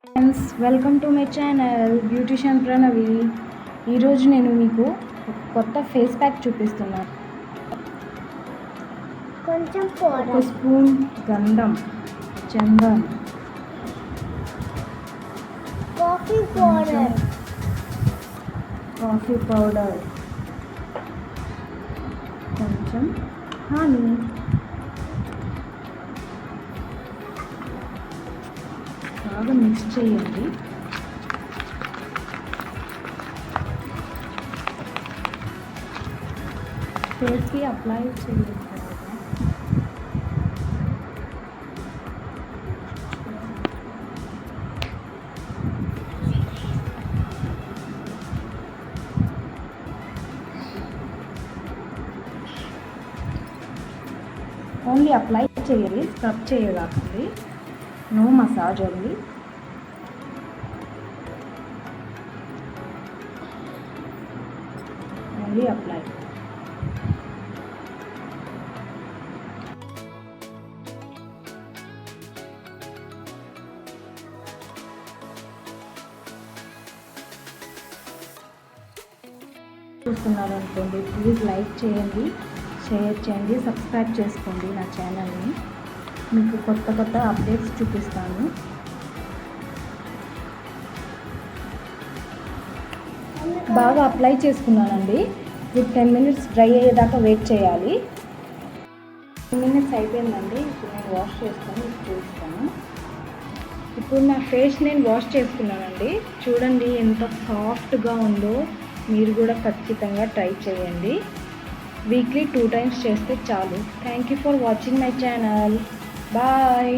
Friends, welcome to my channel beautician Pranavi. ఈరోజు నేను మీకు ఒక కొత్త ఫేస్ ప్యాక్ చూపిస్తున్నాను. కొంచెం ఒక స్పూన్ గంధం, చందన్, కాఫీ పౌడర్, కొంచెం హనీ, బాగా మిక్స్ చేయండి. ఫేస్కి అప్లై చేయండి. ఓన్లీ అప్లై చేయాలి, స్క్రబ్ చేయకండి. No massage only. Only apply. చూస్తున్నారు అనుకోండి, ప్లీజ్ లైక్ చేయండి, షేర్ చేయండి, సబ్స్క్రైబ్ చేసుకోండి నా ఛానల్ని. మీకు కొత్త కొత్త అప్డేట్స్ చూపిస్తాను. బాగా అప్లై చేసుకున్నానండి. ఇప్పుడు 10 మినిట్స్ డ్రై అయ్యేదాకా వెయిట్ చేయాలి. 10 మినిట్స్ అయిపోయిందండి. ఇప్పుడు నేను వాష్ చేసుకొని చూపిస్తాను. ఇప్పుడు నా ఫేస్ నేను వాష్ చేసుకున్నానండి. చూడండి ఎంత సాఫ్ట్గా ఉందో. మీరు కూడా ఖచ్చితంగా ట్రై చేయండి. వీక్లీ 2 times చేస్తే చాలు. Thank you for watching my channel. Bye.